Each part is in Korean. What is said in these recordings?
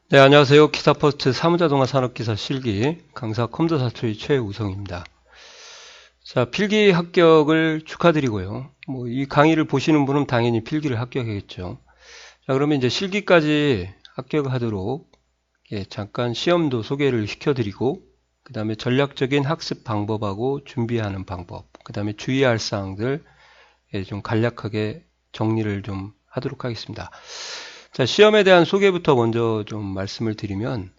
네, 안녕하세요. 기사퍼스트 사무자동화 산업기사 실기 강사 컴퓨터사초의 최우성입니다. 자, 필기 합격을 축하드리고요. 이 강의를 보시는 분은 당연히 필기를 합격하겠죠. 자, 그러면 이제 실기까지 합격하도록 잠깐 시험도 소개를 시켜드리고, 그 다음에 전략적인 학습 방법하고 준비하는 방법, 그 다음에 주의할 사항들 좀 간략하게 정리를 좀 하도록 하겠습니다. 자, 시험에 대한 소개부터 먼저 좀 말씀을 드리면,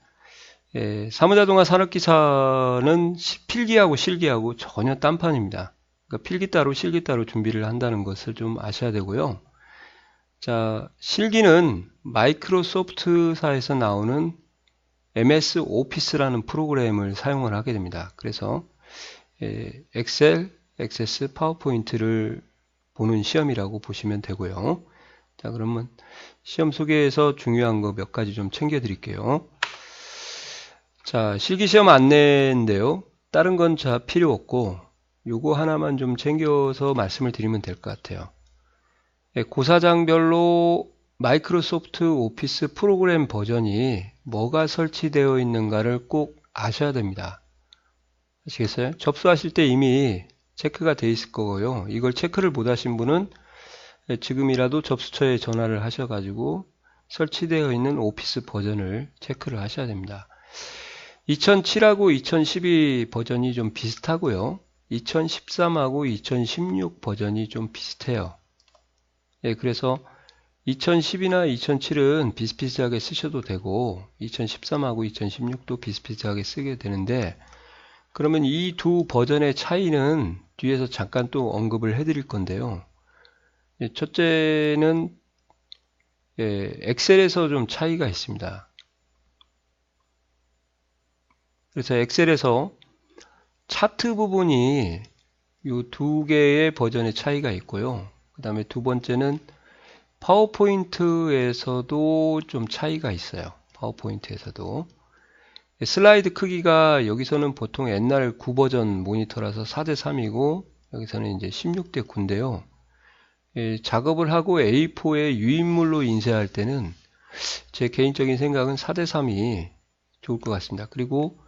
사무자동화 산업기사는 필기하고 실기하고 전혀 딴판입니다. 그러니까 필기 따로 실기 따로 준비를 한다는 것을 좀 아셔야 되고요. 자, 실기는 마이크로소프트사에서 나오는 MS 오피스라는 프로그램을 사용을 하게 됩니다. 그래서 엑셀, 액세스, 파워포인트를 보는 시험이라고 보시면 되고요. 자, 그러면 시험 소개에서 중요한 거 몇 가지 좀 챙겨 드릴게요. 자, 실기시험 안내인데요. 다른 건 다 필요 없고 요거 하나만 좀 챙겨서 말씀을 드리면 될 것 같아요. 고사장별로 마이크로소프트 오피스 프로그램 버전이 뭐가 설치되어 있는가를 꼭 아셔야 됩니다. 아시겠어요? 접수하실 때 이미 체크가 되어 있을 거고요. 이걸 체크를 못 하신 분은 지금이라도 접수처에 전화를 하셔가지고 설치되어 있는 오피스 버전을 체크를 하셔야 됩니다. 2007하고 2012 버전이 좀 비슷하고요. 2013하고 2016 버전이 좀 비슷해요. 그래서 2010이나 2007은 비슷비슷하게 쓰셔도 되고 2013하고 2016도 비슷비슷하게 쓰게 되는데, 그러면 이 두 버전의 차이는 뒤에서 잠깐 또 언급을 해드릴 건데요. 첫째는 엑셀에서 좀 차이가 있습니다. 그래서 엑셀에서 차트 부분이 이 두 개의 버전의 차이가 있고요. 그 다음에 두 번째는 파워포인트에서도 좀 차이가 있어요. 파워포인트에서도. 슬라이드 크기가 여기서는 보통 옛날 9버전 모니터라서 4:3이고 여기서는 이제 16:9인데요. 작업을 하고 A4에 유인물로 인쇄할 때는 제 개인적인 생각은 4:3이 좋을 것 같습니다. 그리고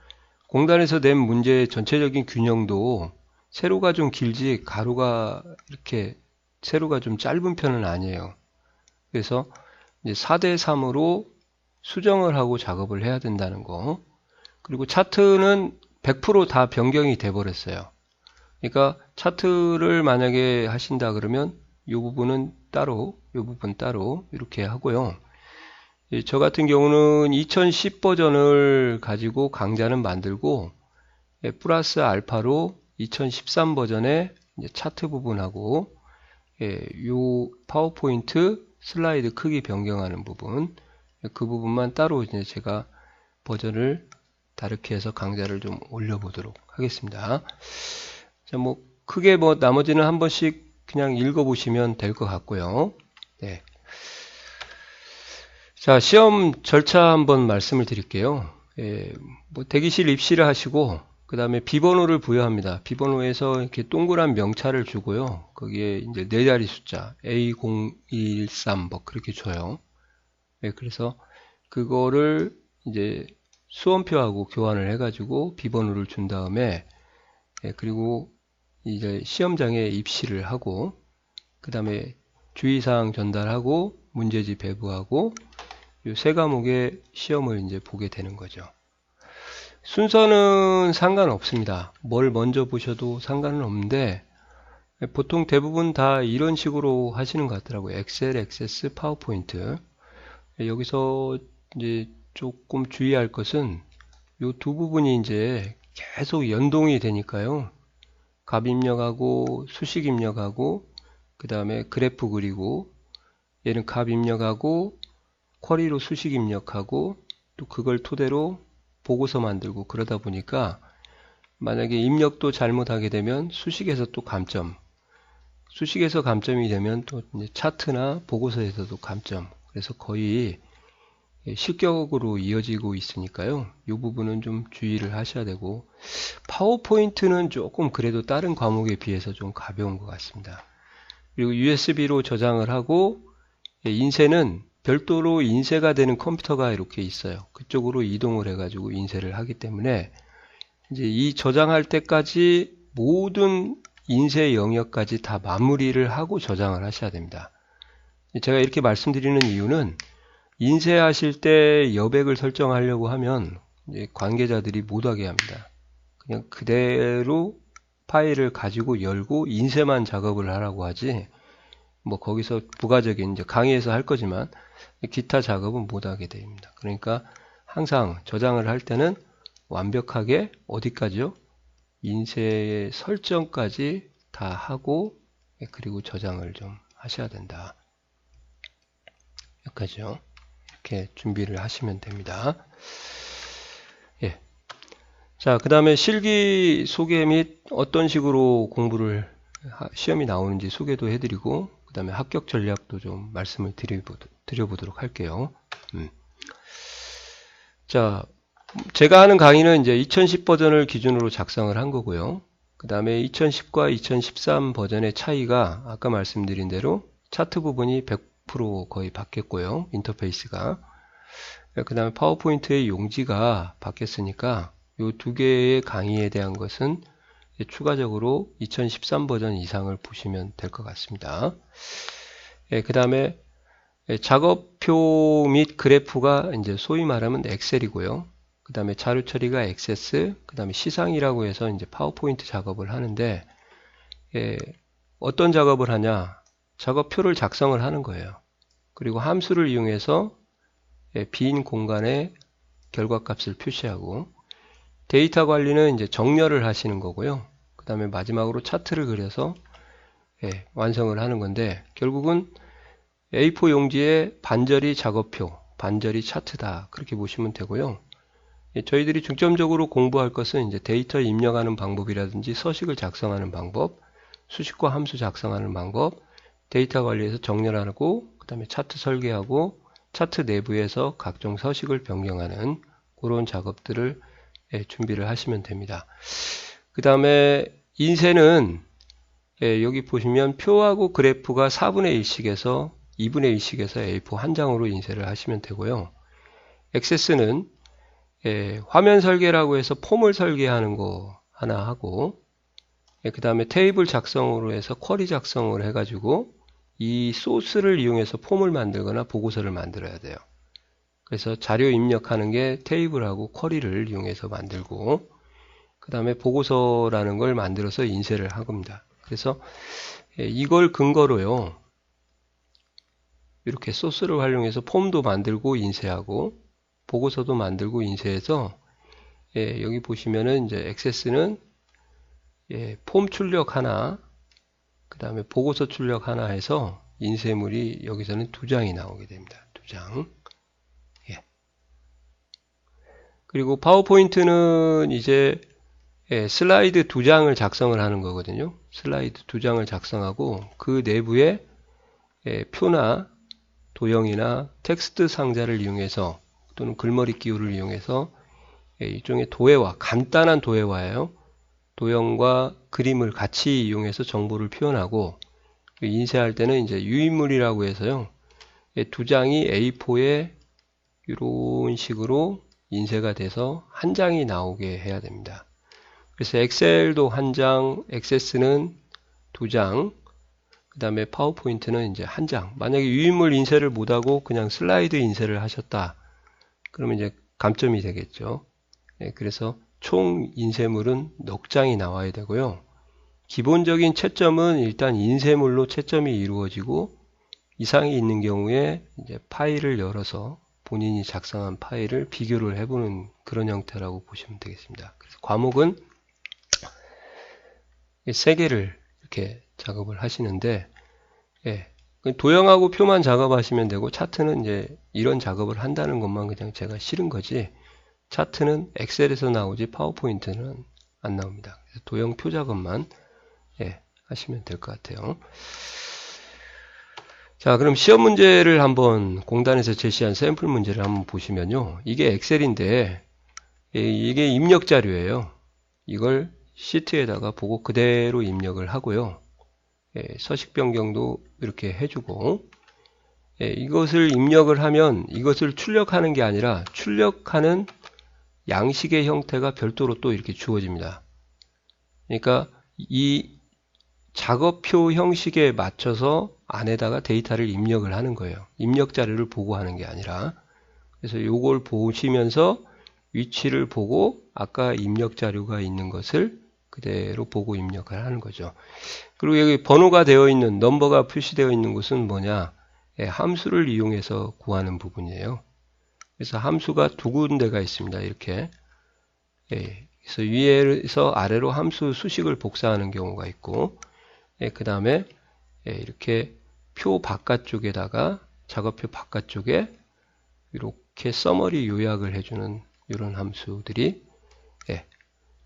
공단에서 낸 문제의 전체적인 균형도 세로가 좀 길지 가로가 이렇게 세로가 좀 짧은 편은 아니에요. 그래서 이제 4:3으로 수정을 하고 작업을 해야 된다는 거. 그리고 차트는 100% 다 변경이 돼 버렸어요. 그러니까 차트를 만약에 하신다 그러면 이 부분은 따로, 이 부분 따로 이렇게 하고요. 저 같은 경우는 2010 버전을 가지고 강좌는 만들고 플러스 알파로 2013 버전의 차트 부분하고 이 파워포인트 슬라이드 크기 변경하는 부분, 그 부분만 따로 이제 제가 버전을 다르게 해서 강좌를 좀 올려보도록 하겠습니다. 자, 크게 나머지는 한 번씩 그냥 읽어보시면 될 것 같고요. 네. 자, 시험 절차 한번 말씀을 드릴게요. 대기실 입시를 하시고, 그 다음에 비번호를 부여합니다. 비번호에서 이렇게 동그란 명찰을 주고요. 거기에 이제 네 자리 숫자, A0213, 그렇게 줘요. 그래서 그거를 이제 수험표하고 교환을 해가지고 비번호를 준 다음에, 그리고 이제 시험장에 입시를 하고, 그 다음에 주의사항 전달하고, 문제지 배부하고, 이 세 과목의 시험을 이제 보게 되는 거죠. 순서는 상관없습니다. 뭘 먼저 보셔도 상관은 없는데, 보통 대부분 다 이런 식으로 하시는 것 같더라고요. 엑셀, 액세스, 파워포인트. 여기서 이제 조금 주의할 것은 이 두 부분이 이제 계속 연동이 되니까요. 값 입력하고 수식 입력하고 그 다음에 그래프 그리고 얘는 값 입력하고 쿼리로 수식 입력하고 또 그걸 토대로 보고서 만들고, 그러다 보니까 만약에 입력도 잘못하게 되면 수식에서 또 감점, 수식에서 감점이 되면 또 이제 차트나 보고서에서도 감점, 그래서 거의 실격으로 이어지고 있으니까요. 이 부분은 좀 주의를 하셔야 되고, 파워포인트는 조금 그래도 다른 과목에 비해서 좀 가벼운 것 같습니다. 그리고 USB로 저장을 하고 인쇄는 별도로 인쇄가 되는 컴퓨터가 이렇게 있어요. 그쪽으로 이동을 해가지고 인쇄를 하기 때문에 이제 이 저장할 때까지 모든 인쇄 영역까지 다 마무리를 하고 저장을 하셔야 됩니다. 제가 이렇게 말씀드리는 이유는 인쇄하실 때 여백을 설정하려고 하면 이제 관계자들이 못하게 합니다. 그냥 그대로 파일을 가지고 열고 인쇄만 작업을 하라고 하지, 뭐 거기서 부가적인 이제 강의에서 할 거지만 기타 작업은 못하게 됩니다. 그러니까 항상 저장을 할 때는 완벽하게 어디까지요? 인쇄의 설정까지 다 하고 그리고 저장을 좀 하셔야 된다. 여기까지요. 이렇게 준비를 하시면 됩니다. 예. 자, 그 다음에 실기 소개 및 어떤 식으로 공부를 시험이 나오는지 소개도 해드리고 그 다음에 합격 전략도 좀 말씀을 드려보도록 할게요. 자, 제가 하는 강의는 이제 2010 버전을 기준으로 작성을 한 거고요. 그 다음에 2010과 2013 버전의 차이가 아까 말씀드린 대로 차트 부분이 100% 거의 바뀌었고요. 인터페이스가. 그 다음에 파워포인트의 용지가 바뀌었으니까 이 두 개의 강의에 대한 것은 추가적으로 2013 버전 이상을 보시면 될 것 같습니다. 그 다음에 작업표 및 그래프가 이제 소위 말하면 엑셀이고요. 그 다음에 자료 처리가 액세스, 그 다음에 시상이라고 해서 이제 파워포인트 작업을 하는데, 어떤 작업을 하냐? 작업표를 작성을 하는 거예요. 그리고 함수를 이용해서 빈 공간에 결과값을 표시하고, 데이터 관리는 이제 정렬을 하시는 거고요. 그 다음에 마지막으로 차트를 그려서 완성을 하는 건데, 결국은 A4 용지에 반절이 작업표, 반절이 차트다. 그렇게 보시면 되고요. 저희들이 중점적으로 공부할 것은 이제 데이터 입력하는 방법이라든지 서식을 작성하는 방법, 수식과 함수 작성하는 방법, 데이터 관리에서 정렬하고, 그 다음에 차트 설계하고, 차트 내부에서 각종 서식을 변경하는 그런 작업들을 준비를 하시면 됩니다. 그 다음에 인쇄는 여기 보시면 표하고 그래프가 4분의 1씩에서 2분의 1씩에서 A4 한 장으로 인쇄를 하시면 되고요. 액세스는 화면 설계라고 해서 폼을 설계하는 거 하나 하고, 그 다음에 테이블 작성으로 해서 쿼리 작성을 해가지고 이 소스를 이용해서 폼을 만들거나 보고서를 만들어야 돼요. 그래서 자료 입력하는 게 테이블하고 쿼리를 이용해서 만들고, 그 다음에 보고서라는 걸 만들어서 인쇄를 합니다. 그래서 이걸 근거로요, 이렇게 소스를 활용해서 폼도 만들고 인쇄하고 보고서도 만들고 인쇄해서 여기 보시면은 이제 액세스는 폼 출력 하나, 그 다음에 보고서 출력 하나 해서 인쇄물이 여기서는 2장이 나오게 됩니다. 2장. 그리고 파워포인트는 이제 슬라이드 2장을 작성을 하는 거거든요. 슬라이드 2장을 작성하고 그 내부에 표나 도형이나 텍스트 상자를 이용해서 또는 글머리 기호를 이용해서 일종의 도해화, 간단한 도해화예요. 도형과 그림을 같이 이용해서 정보를 표현하고, 인쇄할 때는 이제 유인물이라고 해서요, 2장이 A4에 이런 식으로 인쇄가 돼서 한 장이 나오게 해야 됩니다. 그래서 엑셀도 한 장, 액세스는 2장, 그 다음에 파워포인트는 이제 한 장. 만약에 유인물 인쇄를 못하고 그냥 슬라이드 인쇄를 하셨다, 그러면 이제 감점이 되겠죠. 그래서 총 인쇄물은 넉 장이 나와야 되고요. 기본적인 채점은 일단 인쇄물로 채점이 이루어지고, 이상이 있는 경우에 이제 파일을 열어서 본인이 작성한 파일을 비교를 해보는 그런 형태라고 보시면 되겠습니다. 그래서 과목은 3개를 이렇게 작업을 하시는데, 도형하고 표만 작업하시면 되고, 차트는 이제 이런 작업을 한다는 것만 그냥 제가 싫은 거지, 차트는 엑셀에서 나오지 파워포인트는 안 나옵니다. 그래서 도형 표 작업만 하시면 될 것 같아요. 자, 그럼 시험 문제를 한번 공단에서 제시한 샘플 문제를 한번 보시면요, 이게 엑셀인데 이게 입력 자료예요. 이걸 시트에다가 보고 그대로 입력을 하고요, 서식 변경도 이렇게 해주고, 이것을 입력을 하면 이것을 출력하는 게 아니라 출력하는 양식의 형태가 별도로 또 이렇게 주어집니다. 그러니까 이 작업표 형식에 맞춰서 안에다가 데이터를 입력을 하는 거예요. 입력 자료를 보고 하는 게 아니라. 그래서 요걸 보시면서 위치를 보고 아까 입력 자료가 있는 것을 그대로 보고 입력을 하는 거죠. 그리고 여기 번호가 되어 있는, 넘버가 표시되어 있는 곳은 뭐냐? 함수를 이용해서 구하는 부분이에요. 그래서 함수가 두 군데가 있습니다. 이렇게. 그래서 위에서 아래로 함수 수식을 복사하는 경우가 있고, 그 다음에 이렇게 표 바깥쪽에다가, 작업표 바깥쪽에 이렇게 서머리 요약을 해주는 이런 함수들이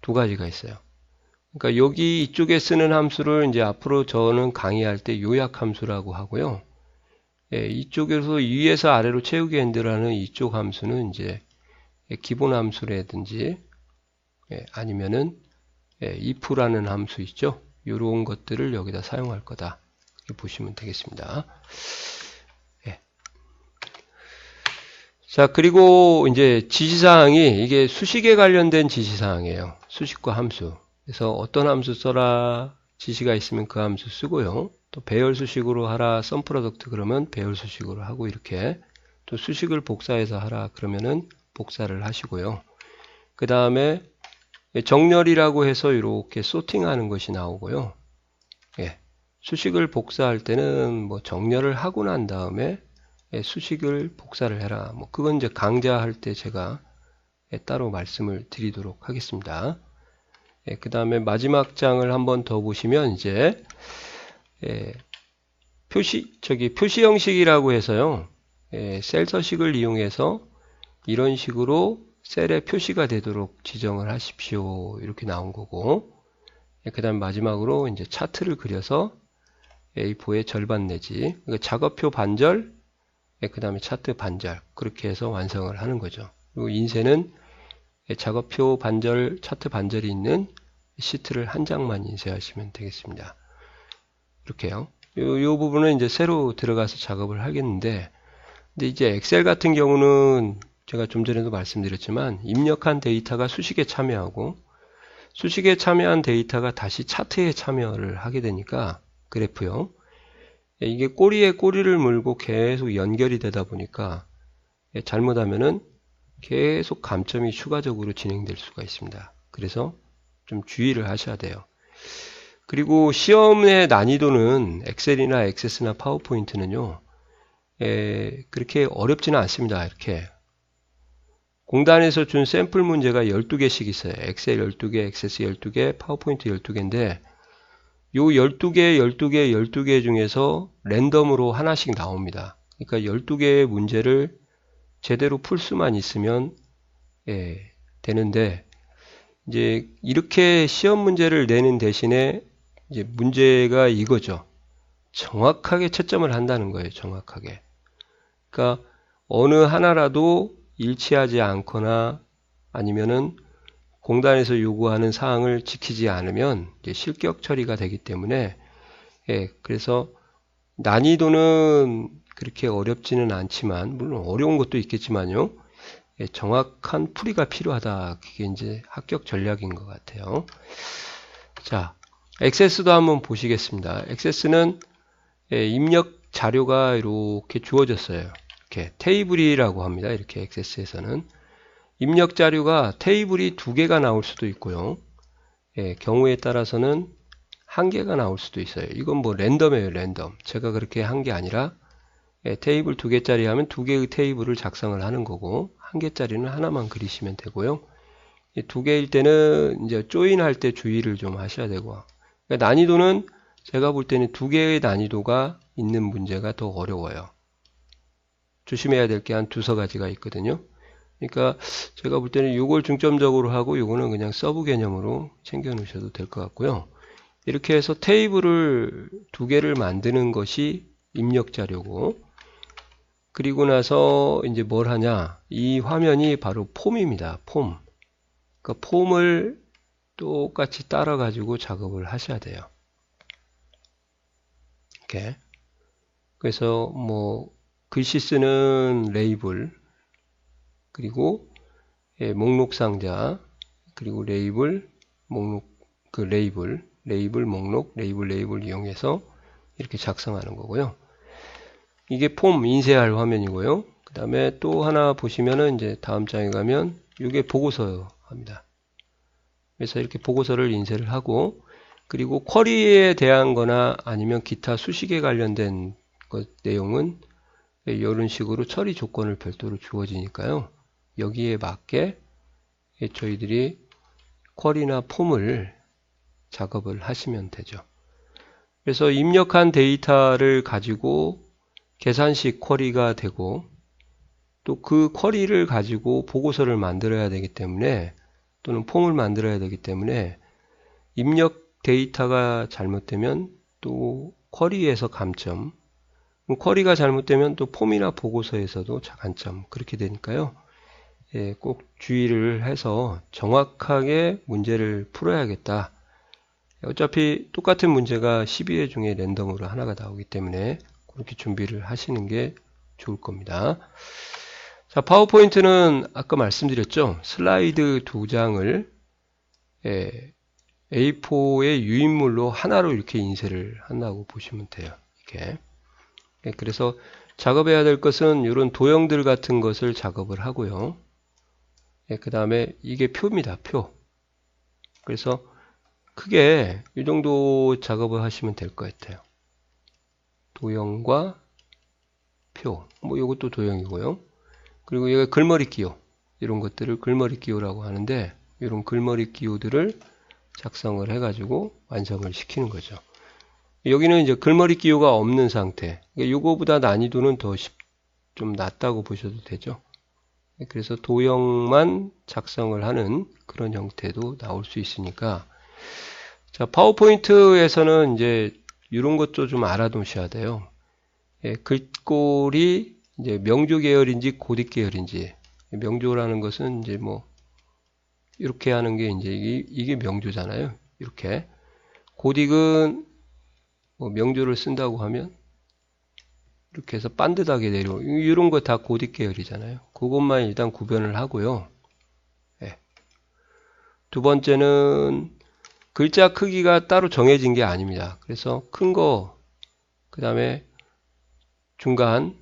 두 가지가 있어요. 그러니까 여기 이쪽에 쓰는 함수를 이제 앞으로 저는 강의할 때 요약 함수라고 하고요. 이쪽에서 위에서 아래로 채우기 핸들하는 이쪽 함수는 이제 기본 함수라든지 아니면은 if라는 함수 있죠. 이런 것들을 여기다 사용할 거다. 이렇게 보시면 되겠습니다. 자, 그리고 이제 지시사항이 이게 수식에 관련된 지시사항이에요. 수식과 함수. 그래서 어떤 함수 써라 지시가 있으면 그 함수 쓰고요. 또 배열 수식으로 하라 썸 프로덕트 그러면 배열 수식으로 하고 이렇게 또 수식을 복사해서 하라 그러면은 복사를 하시고요. 그 다음에 정렬이라고 해서 이렇게 소팅하는 것이 나오고요. 수식을 복사할 때는 뭐 정렬을 하고 난 다음에 수식을 복사를 해라. 뭐 그건 이제 강좌할 때 제가 따로 말씀을 드리도록 하겠습니다. 그 다음에 마지막 장을 한번 더 보시면 이제 표시 형식이라고 해서요. 셀 서식을 이용해서 이런 식으로 셀에 표시가 되도록 지정을 하십시오. 이렇게 나온 거고, 그 다음 마지막으로 이제 차트를 그려서 A4의 절반 내지 작업표 반절, 그 다음에 차트 반절 그렇게 해서 완성을 하는 거죠. 그리고 인쇄는 작업표 반절, 차트 반절이 있는 시트를 한 장만 인쇄하시면 되겠습니다. 이렇게요. 요 부분은 이제 새로 들어가서 작업을 하겠는데, 근데 이제 엑셀 같은 경우는 제가 좀 전에도 말씀드렸지만 입력한 데이터가 수식에 참여하고 수식에 참여한 데이터가 다시 차트에 참여를 하게 되니까 그래프요. 이게 꼬리에 꼬리를 물고 계속 연결이 되다 보니까 잘못하면은 계속 감점이 추가적으로 진행될 수가 있습니다. 그래서 좀 주의를 하셔야 돼요. 그리고 시험의 난이도는 엑셀이나 액세스나 파워포인트는요, 그렇게 어렵지는 않습니다. 이렇게. 공단에서 준 샘플 문제가 12개씩 있어요. 엑셀 12개, 액세스 12개, 파워포인트 12개인데, 요 12개, 12개, 12개 중에서 랜덤으로 하나씩 나옵니다. 그러니까 12개의 문제를 제대로 풀 수만 있으면 되는데, 이제 이렇게 시험 문제를 내는 대신에 이제 문제가 이거죠. 정확하게 채점을 한다는 거예요. 정확하게. 그러니까 어느 하나라도 일치하지 않거나 아니면은 공단에서 요구하는 사항을 지키지 않으면 이제 실격 처리가 되기 때문에 그래서 난이도는 그렇게 어렵지는 않지만 물론 어려운 것도 있겠지만요. 정확한 풀이가 필요하다. 그게 이제 합격 전략인 것 같아요. 자, 액세스도 한번 보시겠습니다. 액세스는 입력 자료가 이렇게 주어졌어요. 이렇게 테이블이라고 합니다. 이렇게 액세스에서는 입력 자료가 테이블이 2개가 나올 수도 있고요. 경우에 따라서는 1개가 나올 수도 있어요. 이건 뭐 랜덤이에요. 랜덤. 제가 그렇게 한 게 아니라 테이블 2개짜리 하면 2개의 테이블을 작성을 하는 거고 1개짜리는 하나만 그리시면 되고요. 2개일 때는 이제 조인할 때 주의를 좀 하셔야 되고, 그러니까 난이도는 제가 볼 때는 2개의 난이도가 있는 문제가 더 어려워요. 조심해야 될 게 한 두서 가지가 있거든요. 그러니까 제가 볼 때는 이걸 중점적으로 하고 이거는 그냥 서브 개념으로 챙겨 놓으셔도 될 것 같고요. 이렇게 해서 테이블을 2개를 만드는 것이 입력 자료고, 그리고 나서 이제 뭘 하냐, 이 화면이 바로 폼입니다. 폼. 그러니까 폼을 똑같이 따라 가지고 작업을 하셔야 돼요. 이렇게. 그래서 뭐 글씨 쓰는 레이블, 그리고 목록 상자, 그리고 레이블, 목록, 레이블, 목록, 레이블 이용해서 이렇게 작성하는 거고요. 이게 폼 인쇄할 화면이고요. 그 다음에 또 하나 보시면은 이제 다음 장에 가면 이게 보고서 합니다. 그래서 이렇게 보고서를 인쇄를 하고, 그리고 쿼리에 대한 거나 아니면 기타 수식에 관련된 내용은 이런 식으로 처리 조건을 별도로 주어지니까요. 여기에 맞게 저희들이 쿼리나 폼을 작업을 하시면 되죠. 그래서 입력한 데이터를 가지고 계산식 쿼리가 되고, 또 그 쿼리를 가지고 보고서를 만들어야 되기 때문에, 또는 폼을 만들어야 되기 때문에 입력 데이터가 잘못되면 또 쿼리에서 감점, 쿼리가 잘못되면 또 폼이나 보고서에서도 감점, 그렇게 되니까요. 꼭 주의를 해서 정확하게 문제를 풀어야겠다. 어차피 똑같은 문제가 12회 중에 랜덤으로 하나가 나오기 때문에 그렇게 준비를 하시는 게 좋을 겁니다. 자, 파워포인트는 아까 말씀드렸죠. 슬라이드 2장을 A4의 유인물로 하나로 이렇게 인쇄를 한다고 보시면 돼요. 이렇게. 그래서 작업해야 될 것은 이런 도형들 같은 것을 작업을 하고요. 그 다음에 이게 표입니다. 표. 그래서 크게 이 정도 작업을 하시면 될 것 같아요. 도형과 표. 뭐 이것도 도형이고요. 그리고 여기 글머리 기호. 이런 것들을 글머리 기호라고 하는데, 이런 글머리 기호들을 작성을 해가지고 완성을 시키는 거죠. 여기는 이제 글머리 기호가 없는 상태. 이거보다 난이도는 더 좀 낮다고 보셔도 되죠. 그래서 도형만 작성을 하는 그런 형태도 나올 수 있으니까. 자, 파워포인트에서는 이제 이런 것도 좀 알아두셔야 돼요. 글꼴이 이제 명조 계열인지 고딕 계열인지. 명조라는 것은 이제 뭐 이렇게 하는 게 이제 이게 명조잖아요. 이렇게. 고딕은 뭐 명조를 쓴다고 하면 이렇게 해서 반듯하게 내려. 이런 거 다 고딕 계열이잖아요. 그것만 일단 구별을 하고요. 두 번째는 글자 크기가 따로 정해진 게 아닙니다. 그래서 큰 거, 그 다음에 중간,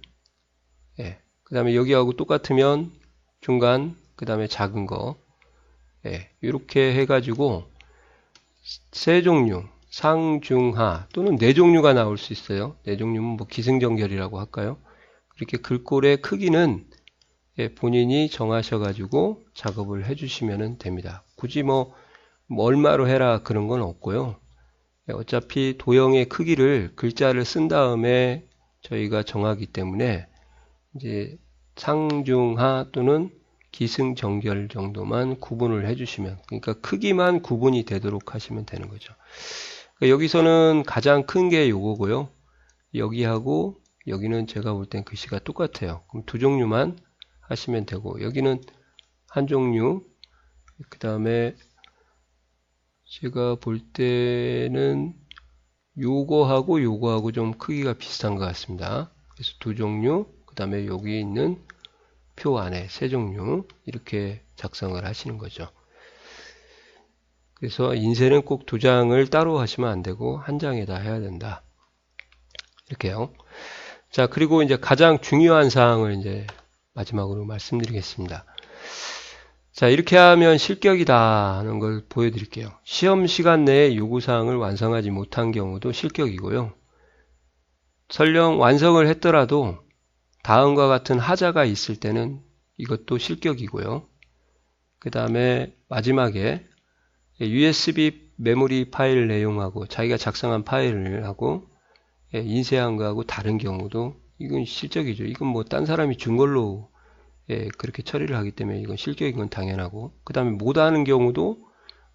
그 다음에 여기하고 똑같으면 중간, 그 다음에 작은 거, 이렇게 해가지고 세 종류, 상, 중, 하 또는 네 종류가 나올 수 있어요. 네 종류면 뭐 기승전결이라고 할까요? 이렇게 글꼴의 크기는 본인이 정하셔가지고 작업을 해주시면 됩니다. 굳이 뭐 얼마로 해라 그런 건 없고요. 어차피 도형의 크기를 글자를 쓴 다음에 저희가 정하기 때문에 이제 상중하 또는 기승전결 정도만 구분을 해주시면, 그러니까 크기만 구분이 되도록 하시면 되는 거죠. 그러니까 여기서는 가장 큰 게 요거고요. 여기하고 여기는 제가 볼 땐 글씨가 똑같아요. 그럼 두 종류만 하시면 되고, 여기는 한 종류, 그 다음에 제가 볼 때는 요거하고 요거하고 좀 크기가 비슷한 것 같습니다. 그래서 두 종류, 그 다음에 여기 있는 표 안에 세 종류 이렇게 작성을 하시는 거죠. 그래서 인쇄는 꼭 두 장을 따로 하시면 안 되고 한 장에다 해야 된다. 이렇게요. 자, 그리고 이제 가장 중요한 사항을 이제 마지막으로 말씀드리겠습니다. 자, 이렇게 하면 실격이다 하는 걸 보여드릴게요. 시험 시간 내에 요구사항을 완성하지 못한 경우도 실격이고요. 설령 완성을 했더라도 다음과 같은 하자가 있을 때는 이것도 실격이고요. 그 다음에 마지막에 USB 메모리 파일 내용하고 자기가 작성한 파일하고 인쇄한 거하고 다른 경우도 이건 실격이죠. 이건 뭐 딴 사람이 준 걸로 그렇게 처리를 하기 때문에 이건 실격인 건 당연하고, 그 다음에 못하는 경우도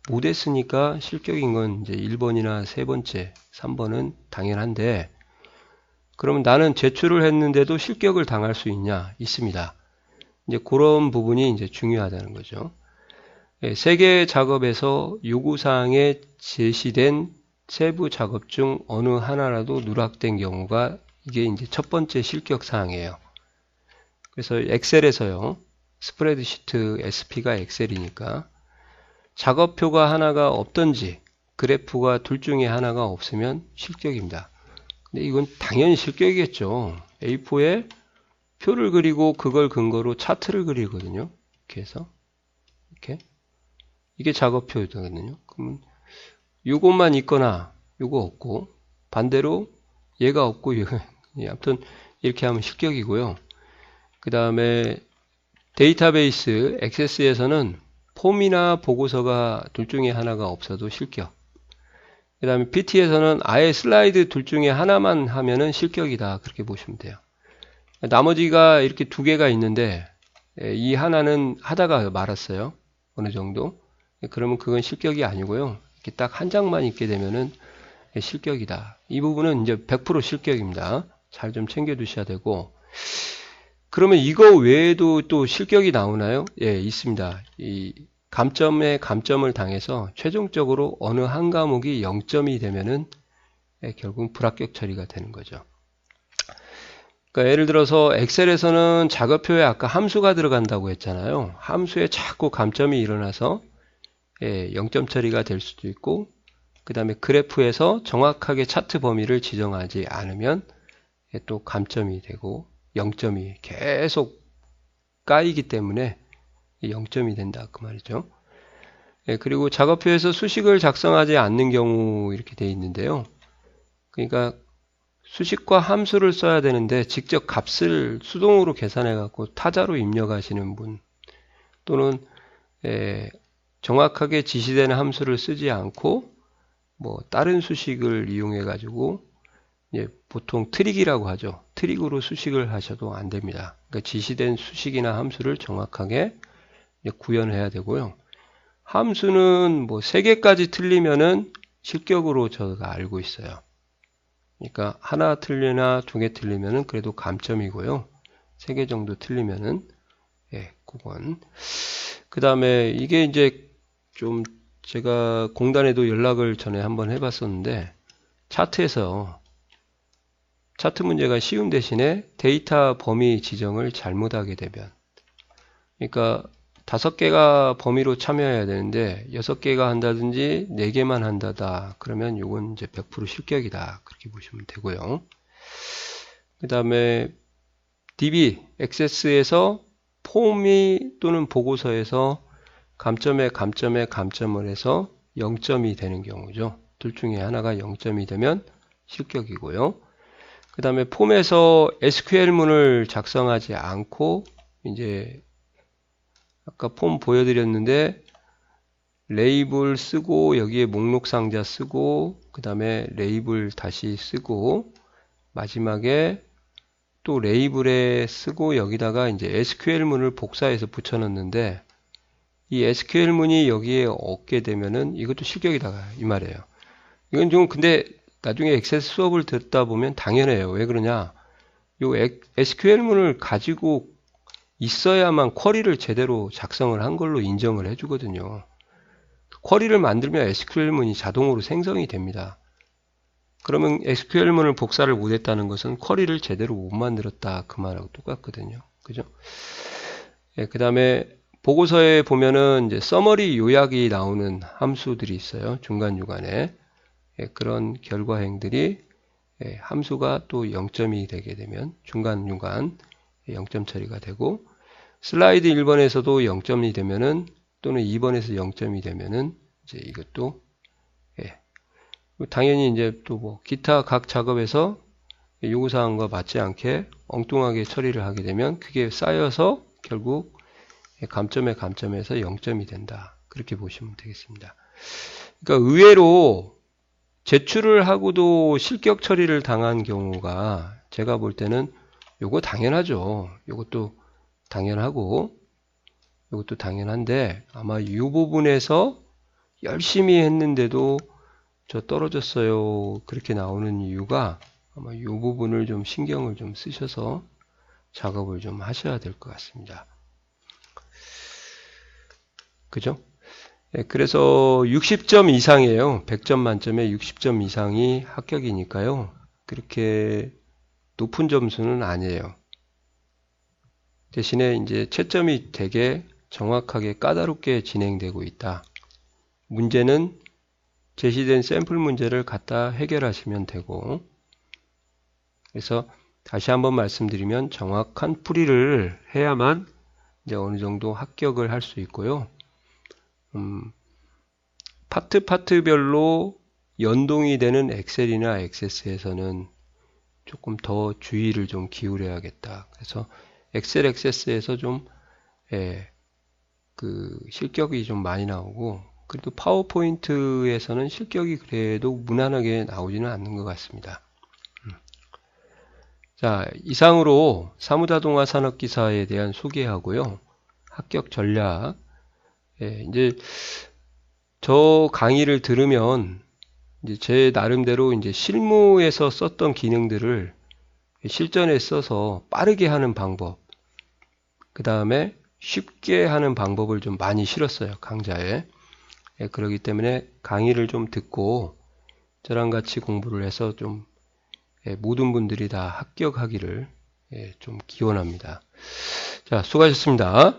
못했으니까 실격인 건 이제 1번이나 세 번째, 3번은 당연한데, 그러면 나는 제출을 했는데도 실격을 당할 수 있냐? 있습니다. 이제 그런 부분이 이제 중요하다는 거죠. 세 개의 작업에서 요구사항에 제시된 세부 작업 중 어느 하나라도 누락된 경우가 이게 이제 첫 번째 실격 사항이에요. 그래서 엑셀에서요. 스프레드시트 SP가 엑셀이니까 작업표가 하나가 없던지 그래프가 둘 중에 하나가 없으면 실격입니다. 근데 이건 당연히 실격이겠죠. A4에 표를 그리고 그걸 근거로 차트를 그리거든요. 이렇게 해서 이렇게 이게 작업표거든요. 그러면 요것만 있거나 요거 없고 반대로 얘가 없고 아무튼 이렇게 하면 실격이고요. 그 다음에 데이터베이스 액세스에서는 폼이나 보고서가 둘 중에 하나가 없어도 실격. 그 다음에 PT에서는 아예 슬라이드 둘 중에 하나만 하면은 실격이다. 그렇게 보시면 돼요. 나머지가 이렇게 두 개가 있는데 이 하나는 하다가 말았어요. 어느 정도. 그러면 그건 실격이 아니고요. 이렇게 딱 한 장만 있게 되면은 실격이다. 이 부분은 이제 100% 실격입니다. 잘 좀 챙겨 두셔야 되고. 그러면 이거 외에도 또 실격이 나오나요? 예, 있습니다. 이 감점에 감점을 당해서 최종적으로 어느 한 과목이 0점이 되면은 결국 불합격 처리가 되는 거죠. 그러니까 예를 들어서 엑셀에서는 작업표에 아까 함수가 들어간다고 했잖아요. 함수에 자꾸 감점이 일어나서 0점 처리가 될 수도 있고, 그 다음에 그래프에서 정확하게 차트 범위를 지정하지 않으면 또 감점이 되고 0점이 계속 까이기 때문에 0점이 된다 그 말이죠. 그리고 작업표에서 수식을 작성하지 않는 경우 이렇게 되어 있는데요. 그러니까 수식과 함수를 써야 되는데 직접 값을 수동으로 계산해 갖고 타자로 입력하시는 분 또는 정확하게 지시되는 함수를 쓰지 않고 뭐 다른 수식을 이용해 가지고 보통 트릭이라고 하죠. 트릭으로 수식을 하셔도 안 됩니다. 그러니까 지시된 수식이나 함수를 정확하게 구현해야 되고요. 함수는 뭐 3개까지 틀리면은 실격으로 저가 알고 있어요. 그러니까 하나 틀리나 2개 틀리면은 그래도 감점이고요. 3개 정도 틀리면은 그건. 그 다음에 이게 이제 좀 제가 공단에도 연락을 전에 한번 해봤었는데 차트에서 차트 문제가 쉬운 대신에 데이터 범위 지정을 잘못하게 되면 그러니까 5개가 범위로 참여해야 되는데 6개가 한다든지 4개만 한다다 그러면 이건 이제 100% 실격이다 그렇게 보시면 되고요. 그 다음에 DB, 액세스에서 폼이 또는 보고서에서 감점에 감점을 해서 0점이 되는 경우죠. 둘 중에 하나가 0점이 되면 실격이고요. 그 다음에 폼에서 SQL문을 작성하지 않고 이제 아까 폼 보여드렸는데 레이블 쓰고 여기에 목록 상자 쓰고 그 다음에 레이블 다시 쓰고 마지막에 또 레이블에 쓰고 여기다가 이제 SQL문을 복사해서 붙여넣는데 이 SQL문이 여기에 없게 되면은 이것도 실격이다 이 말이에요. 이건 좀 근데 나중에 액세스 수업을 듣다 보면 당연해요. 왜 그러냐? 요 SQL문을 가지고 있어야만 쿼리를 제대로 작성을 한 걸로 인정을 해주거든요. 쿼리를 만들면 SQL문이 자동으로 생성이 됩니다. 그러면 SQL문을 복사를 못했다는 것은 쿼리를 제대로 못 만들었다 그 말하고 똑같거든요. 그죠? 그 다음에 보고서에 보면은 이제 서머리 요약이 나오는 함수들이 있어요. 중간중간에. 그런 결과행들이 함수가 또 0점이 되게 되면 중간중간 0점 처리가 되고 슬라이드 1번에서도 0점이 되면은 또는 2번에서 0점이 되면은 이제 이것도 당연히 이제 또 뭐 기타 각 작업에서 요구사항과 맞지 않게 엉뚱하게 처리를 하게 되면 그게 쌓여서 결국 감점에서 0점이 된다. 그렇게 보시면 되겠습니다. 그러니까 의외로 제출을 하고도 실격 처리를 당한 경우가 제가 볼 때는 요거 당연하죠. 요것도 당연하고 요것도 당연한데 아마 이 부분에서 열심히 했는데도 저 떨어졌어요. 그렇게 나오는 이유가 아마 이 부분을 좀 신경을 좀 쓰셔서 작업을 좀 하셔야 될 것 같습니다. 그죠? 그래서 60점 이상이에요. 100점 만점에 60점 이상이 합격이니까요. 그렇게 높은 점수는 아니에요. 대신에 이제 채점이 되게 정확하게 까다롭게 진행되고 있다. 문제는 제시된 샘플 문제를 갖다 해결하시면 되고, 그래서 다시 한번 말씀드리면 정확한 풀이를 해야만 이제 어느 정도 합격을 할 수 있고요. 파트별로 연동이 되는 엑셀이나 액세스에서는 조금 더 주의를 좀 기울여야겠다. 그래서 엑셀 액세스에서 좀 그 실격이 좀 많이 나오고, 그래도 파워포인트에서는 실격이 그래도 무난하게 나오지는 않는 것 같습니다. 자, 이상으로 사무자동화 산업기사에 대한 소개하고요. 합격 전략. 이제 저 강의를 들으면 이제 제 나름대로 이제 실무에서 썼던 기능들을 실전에 써서 빠르게 하는 방법, 그 다음에 쉽게 하는 방법을 좀 많이 실었어요, 강좌에. 그렇기 때문에 강의를 좀 듣고 저랑 같이 공부를 해서 좀 모든 분들이 다 합격하기를 좀 기원합니다. 자, 수고하셨습니다.